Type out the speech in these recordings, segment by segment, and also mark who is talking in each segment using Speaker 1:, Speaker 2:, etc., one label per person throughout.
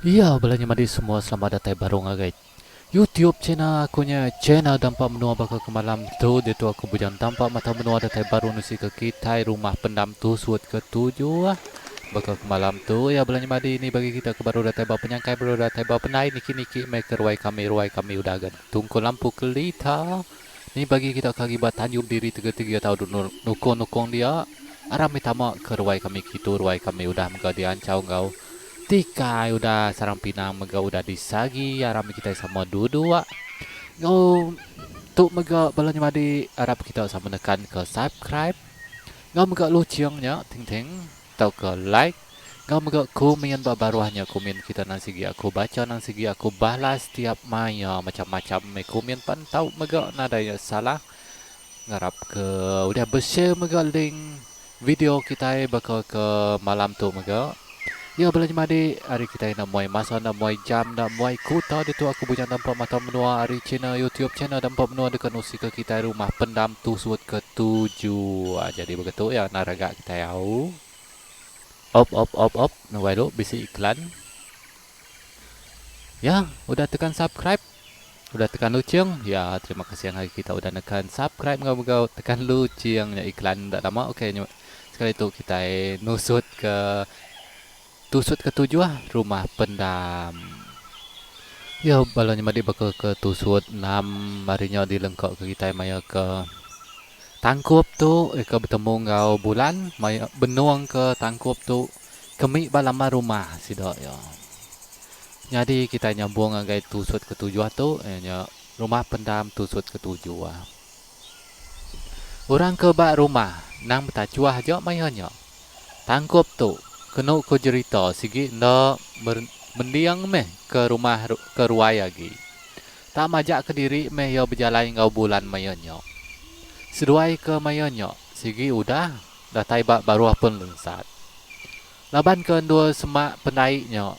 Speaker 1: Iya, belanja mandi semua, selamat datang baru guys. YouTube channel akunya channel dampak menua bakal ke malam tu dia tu aku bujang tampak mata menua datang baru nusi ke kita rumah pendam tu suat ke-7 bakal ke malam tu ya belanja mandi ini bagi kita ke baru datang bawa penyangkai baru datang bawa penai niki maker ruai kami udah gan tungku lampu kelita ni bagi kita kagibat tanjung diri 3 tahun nukong dia aram mitama ke ruai kami kitu ruai kami udah mega diancau ngau Tika udah sarang pinang mega udah disagi aram kita sama dua ngau tu mega balanya madi arab kita sama menekan ke subscribe ngau mega luciangnya ting tau ke like ngau mega komen baruahnya komen kita nang sigi aku baca nang sigi aku balas tiap maya macam-macam me komen pantau mega nadanya salah ngarap ke udah bersih mega link video kita bakal ke malam tu mega. Ya belanja madi hari kita nak muai masa nak muai jam nak muai kuta dia tu aku punya nampak mata menua hari channel YouTube channel nampak menua dekat nusi ke kita rumah pendam tu suat ke-7 jadi begitu ya naraga kita tahu op nak buat dulu bisi iklan ya udah tekan subscribe udah tekan lucing ya terima kasih yang hari kita udah tekan subscribe ngau tekan lucingnya iklan tak lama okey sekali itu kita nusut ke tusut ke-7 rumah pendam. Ya balanya madi bakal ke tusut 6 marinya dilengkap ke kita maya ke tangkup tu ke bertemu ngau bulan maya benuang ke tangkup tu kemi balama rumah sidak ya. Jadi kita nyambung ngai tusut ke-7 tu nya rumah pendam tusut ke-7. Orang ke bak rumah nang betacuah aja mayanya. Tangkup tu kena ko cerita sigi nak mendiang meh ke rumah ke ruai lagi. Tak majak ke diri meh yo berjalan ngau bulan mayonyo. Seduai ke mayonyo sigi udah dah taibak baru pun lengsat. Laban ke dua semak penaiknya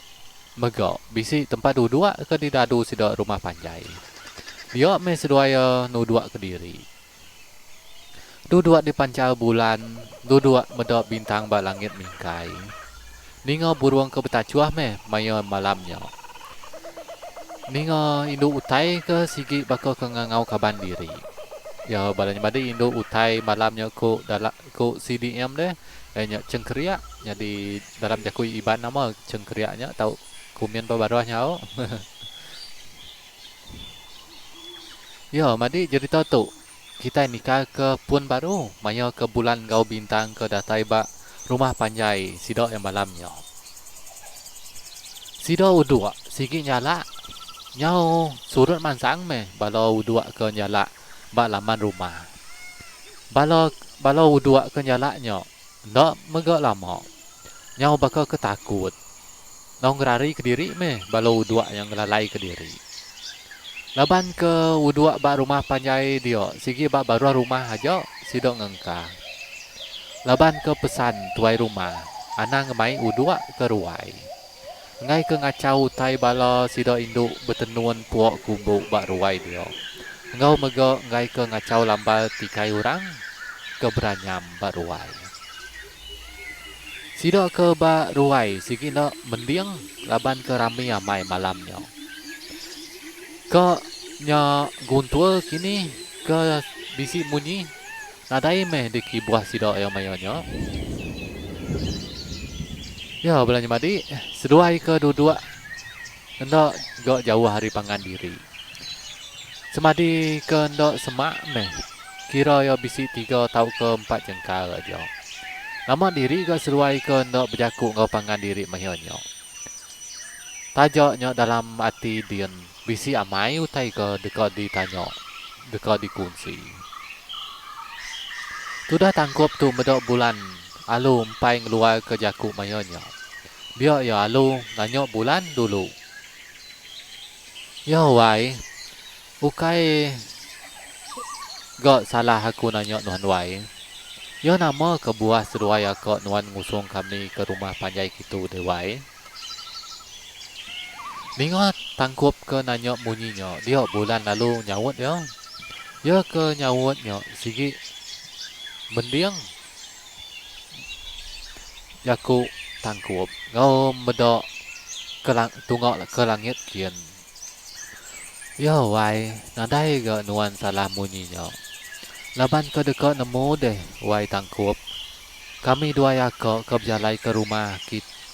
Speaker 1: mega bisi tempat dua ke di dadu sida rumah panjai. Dia meh seduai nu dua ke diri. Dua di pancal bulan, dua medok bintang ba langit mingkai. Ninga buruang ke betacuah meh maya malamnya. Ninga indu utai ke sigi bakal ke ngangau kaban diri. Ya balanya madi indu utai malamnya ko dalak ko CDM deh. Nya cengkeriak jadi dalam jakui iban nama cengkeriaknya tau kumian baruahnya oh. Ya madi jadi tahu tu kita nikah ke pun baru maya ke bulan gau bintang ke datai ba rumah panjai sidok yang malamnya. Sidok udua sigi nyala nyau surut mansang meh balau udua ke nyala ba laman rumah. Balau udua ke nyalanya ndak mega lama. Nyau bakal ketakut. Nong rari ke diri meh balau udua yang lalai ke diri. Laban ke udua ba rumah panjai dia sigi ba baru rumah aja sidok ngengka. Laban ke pesan tuai rumah, anang ngemai udua ke ruai. Ngai ke ngacau tai bala sida induk bertenuan puak kumbuk bak ruai dia. Ngau mega ngai ke ngacau lambal tikai orang ke beranyam bak ruai. Sida ke bak ruai sigi nak mendiang laban ke rami amai malamnya. Ke nya guntua kini ke bisi munyi nadai meh deki buah sida yang mayonyo. Ya belanja madi seduai ke dua-dua hendak gak jauh hari pangan diri. Semadi ke hendak semak meh. Kira ya bisi 3 tau ke 4 jengkal aja. Lama diri ke seruai ke hendak berjakuk ngau pangan diri mahionyo. Tajaknya dalam hati dian bisi amai utai ke dekat ditanya, dekat dikunci. Tudah tangkup tu medok bulan, alu umpai ngeluar ke jakuk mahionyo. Biar ya alu nanyok bulan dulu. Ya wai, ukai gak salah aku nanyok nuan wai. Ya nama ke buah seruai aku nuan ngusung kami ke rumah panjai kitu dewai. Ningot tangkup ke nanyok munyinya, dia bulan lalu nyawut ya. Ya ke nyawutnya, sigi mendiang. Yaku tangkup, ngau medok tungok ke langit kian. Ya wai, nadai ke nuan salah munyinya. Laban ke dekat nemu deh, wai tangkup. Kami dua yakak ke berjalai ke rumah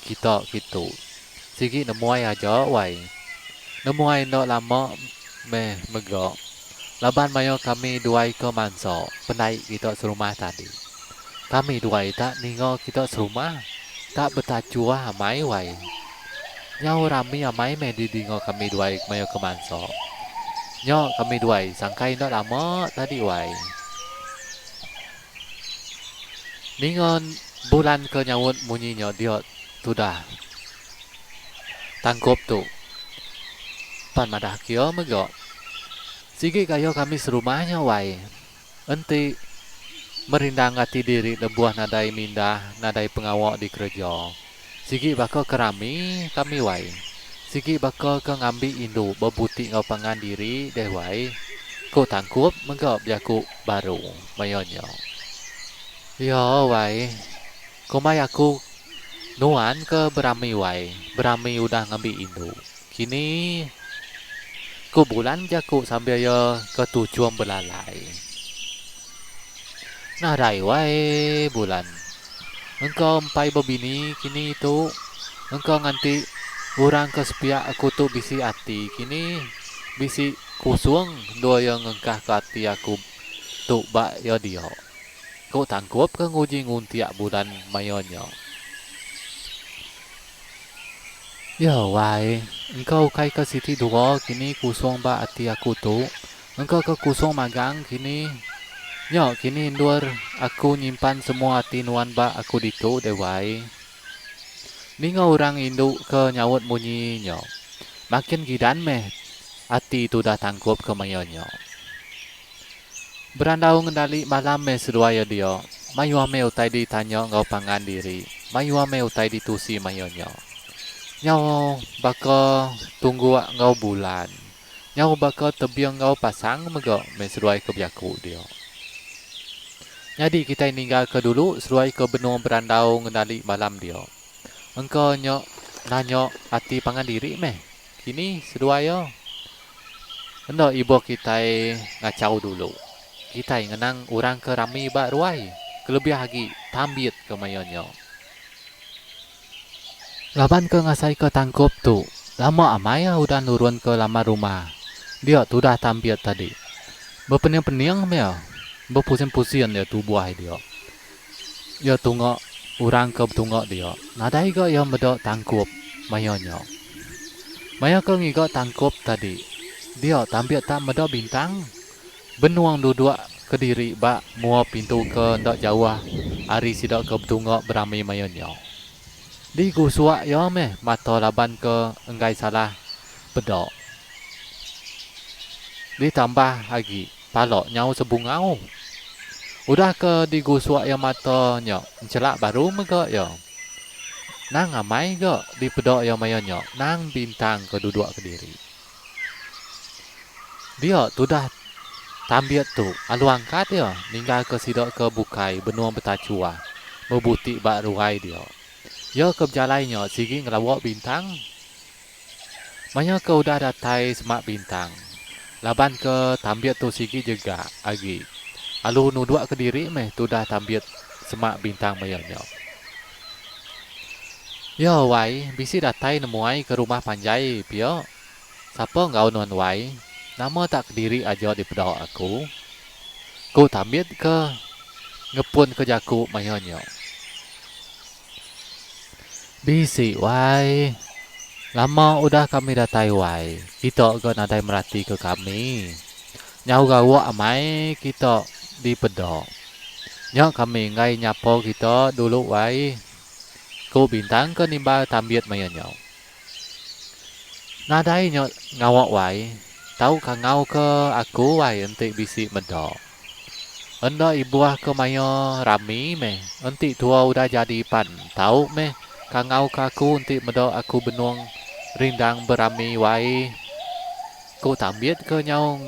Speaker 1: kita gitu. Sigi nemu aja wai. Nemu ai nak lama meh megak. Laban mayo kami dua ke manso, penai kita serumah tadi. Kami dua tak ningo kita serumah, tak betacua amai wai. Nyau rami amai meh didingo kami dua mayo ke manso. Nyo kami dua sangkai nak lama tadi wai. Ningon bulan ke nyawut munyinya dia sudah tangkup tu. Pan madah kio megak. Sigi kayo kami serumahnya wai. Enti merindang hati diri lebuah nadai mindah, nadai pengawak di kerja. Sigi bakal kerami kami wai. Sigi bakal ke ngambil indu bebutik ngau pangan diri deh wai. Ko tangkup megak biaku baru mayonyo. Ya wai. Komai aku nuan ke berami wai. Berami udah ngambil indu. Kini ku bulan jaku sambil ya ke tujuan belalai. Nah rai wai bulan. Engkau empai bebini kini itu. Engkau nganti orang ke sepiak aku tu bisi hati. Kini bisi kusung dua yang ngengkah ke hati aku tu bak ya dia. Kau tangkup ke nguji nguntiak bulan mayonyo. Ya wai, engkau kai ke siti dua kini kusung bak hati aku tu. Engkau ke kusung magang kini. Ya kini indur aku nyimpan semua hati nuan bak aku ditu dewai. Ninga orang induk ke nyawut munyinya. Makin gidan meh hati tu dah tangkup ke mayonyo. Berandau ngendali malam meh seduaya dia. Mayu ame utai ditanya ngau pangan diri. Mayu ame utai ditusi mayonyo. Nyau baka tunggu ngau bulan. Nyau baka tebiang ngau pasang megak meh seduai ke biaku dia. Jadi kita tinggal ke dulu seruai ke benua berandau ngendali malam dia. Engkau nyok nanya hati pangan diri meh. Kini seduaya. Hendak ibu kita ngacau dulu. Kita ngenang orang ke rami bak ruai. Kelebih lagi tambit ke mayonyo. Laban ke ngasai ke tangkup tu. Lama amaya udah nurun ke lama rumah. Dia tu dah tambit tadi. Berpening-pening meh. Berpusing-pusing dia tu buah dia. Ya tunggu orang ke tunggu dia. Nadai ke yang medok tangkup mayonyo. Maya ke ngigak tangkup tadi. Dia tampil tak medok bintang. Benuang duduk ke diri bak mua pintu ke ndak jauh. Hari sidak ke tunggu berami mayonyo. Di gusuak ya meh mata laban ke enggai salah bedok. Ditambah lagi palok nyau sebungau. Udah ke digusuak yang matanya, celak baru megak ya. Nang amai go di pedok yang mayonyo. Nang bintang ke duduk ke diri. Dia tu dah tambiat tu. Alu angkat dia. Ninggal ke sidok ke bukai. Benua betacua. Membutik bak ruai dia. Dia ke berjalannya. Sigi ngelawak bintang. Maya ke udah datai semak bintang. Laban ke tambiat tu sigi juga. Agi. Alu nuduk ke diri meh. Tu dah tambiat semak bintang mayonyo. Yo wai, bisi datai nemuai ke rumah panjai pio. Siapa ngau nuan wai? Nama tak kediri aja di pedau aku. Ku tamit ke ngepun ke jaku mayonyo. Bisi wai. Lama udah kami datai wai. Kita ke nadai merati ke kami. Nyau gawa amai kita di pedau. Nyok kami ngai nyapo kita dulu wai. Ku bintang ke nimba tambiat mayonyo. Nadai nyok ngawak wai. Tahu ka ngau ke aku wai entik bisi medok. Anda ibuah ke mayo rami meh. Entik tua udah jadi pan. Tahu meh ka ngau ke aku entik medok aku benuang rindang berami wai. Ku tambiat ke nyau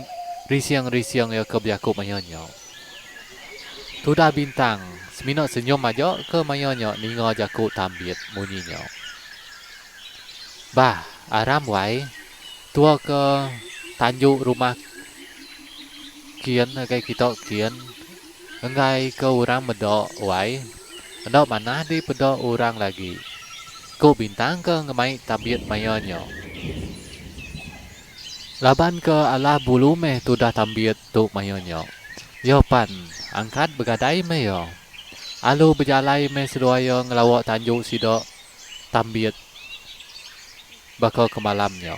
Speaker 1: risiang-risiang ya ke biaku mayo nyok. Tu dah bintang. Seminok senyum aja ke mayo nyok ningo jaku tambiat munyi nyok. Bah, aram wai. Tua ke tanjuk rumah kian kayak kita kian engai ke orang medok wai medok mana di pedok orang lagi ku bintang ke ngemai tabiat mayonyo laban ke alah bulu meh tu dah tabiat tu mayonyo yo pan angkat begadai meh yo alu berjalai meh sedoyo ngelawak tanjuk sidok tabiat bakal ke malamnya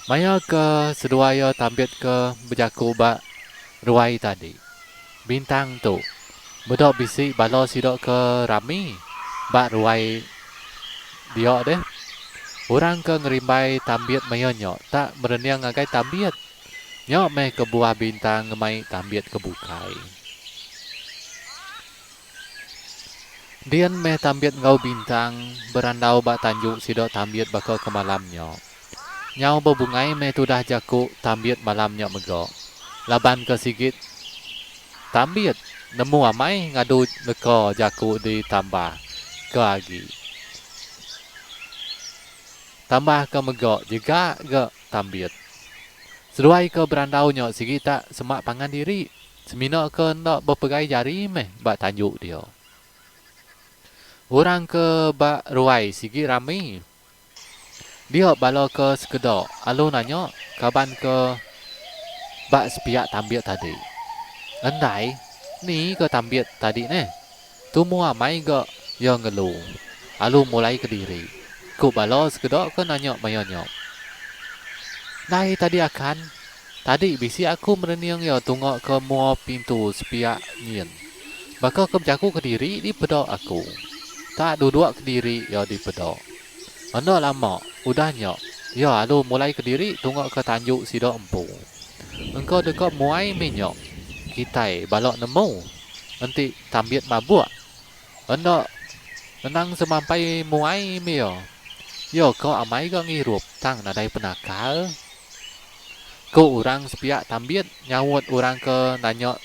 Speaker 1: Maya ke sedoyo tabiat ke berjaku bak ruai tadi bintang tu bedok bisi balo sidok ke rami bak ruai dia deh orang ke ngerimbai tambiat mayonyo tak bereniang ngagai tambiat nyok meh ke buah bintang ngemai tambiat ke bukai dian meh tambiat ngau bintang berandau bak tanjuk sidok tambiat bakal ke malamnya nyau bebungai meh tudah jaku tambiat malamnya mego laban ke sigit tambiat nemu amai ngadu neko jaku ditambah ke lagi tambah ke megok juga ke tambiat seruai ke berandau nyok sigi tak semak pangan diri semino ke nak berpegai jari meh bak tanjuk dia orang ke bak ruai sigi rami dia balo ke sekedok alu nanya kaban ke bak sepiak tambiat tadi andai ni ke tambiat tadi ne tu mua mai ke yang ngeluh alu mulai ke diri ku balo sekedok ke nanya mayonyo Dai tadi akan tadi bisi aku mereniang ya tunggu ke mua pintu sepiak nyin bakal ke jaku ke diri di pedok aku tak duduk ke diri ya di pedok anda lama udah nyok ya alu mulai ke diri tunggu ke tanjuk sidok empu engkau dekat muai menyok kita balok nemu nanti tambiat mabuk anda tenang semampai muai meo yo kau amai kau ngirup tang nadai penakal Ku orang sepiak tambiat nyawut orang ke nanya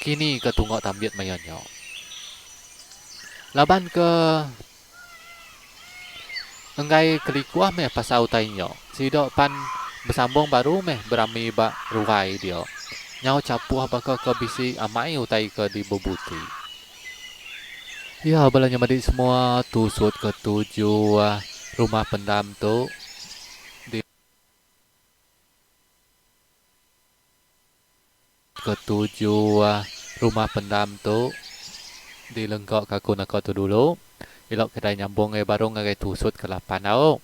Speaker 1: kini ke tunggak tambiat mayonyo. Laban ke enggai kelikuah meh pasau tainyo. Sidok pan bersambung baru meh berami bak ruai dia. Nyau capuh bakal ke bisi amai utai ke di bebuti. Ya balanya madi semua tusut ketujuh rumah pendam tu di ketujuh rumah pendam tu di lenggok kaku nak tu dulu. Ilok kita nyambung baru ngagai tusut ke 8 tau.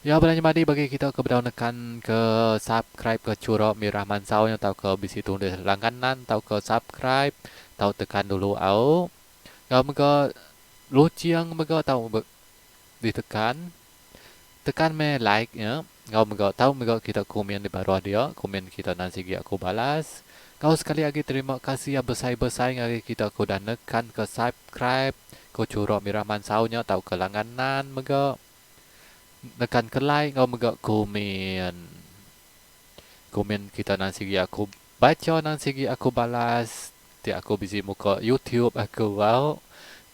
Speaker 1: Ya belanja madi bagi kita ke bedau nekan ke subscribe ke curok Mirah Mansau yang tahu ke bisi tulis langganan tahu ke subscribe tahu tekan dulu au. Ya mega luciang mega tahu ditekan tekan me like ya. Kau mega tahu mega kita komen di bawah dia, komen kita nanti aku balas. Kau sekali lagi terima kasih ya besai-besai ngagi kita ku dan nekan ke subscribe ko curok miraman saunya tau kelanganan mega nekan kelai ngau mega komen kita nang sigi aku baca nang sigi aku balas ti aku bisi muka YouTube aku wow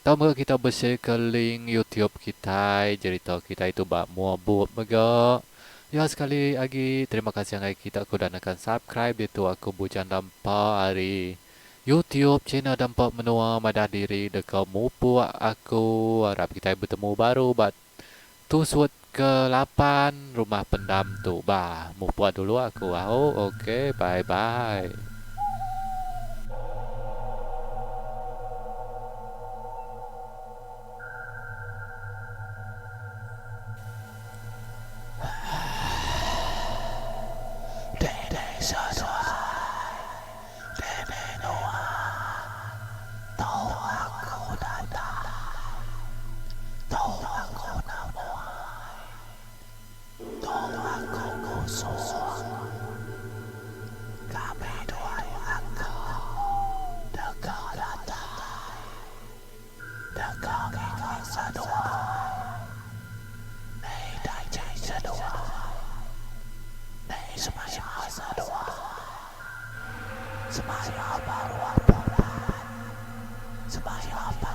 Speaker 1: tau mega kita bersih ke link YouTube kita cerita kita itu bak mua buat mega ya sekali lagi terima kasih yang kita aku dan akan subscribe itu aku bujan dampa hari YouTube channel dampak menua madah diri dekat mupu aku harap kita bertemu baru bat tu suat ke-8 rumah pendam tu bah mupu dulu aku okay bye bye Semaya baru apa? Semaya baru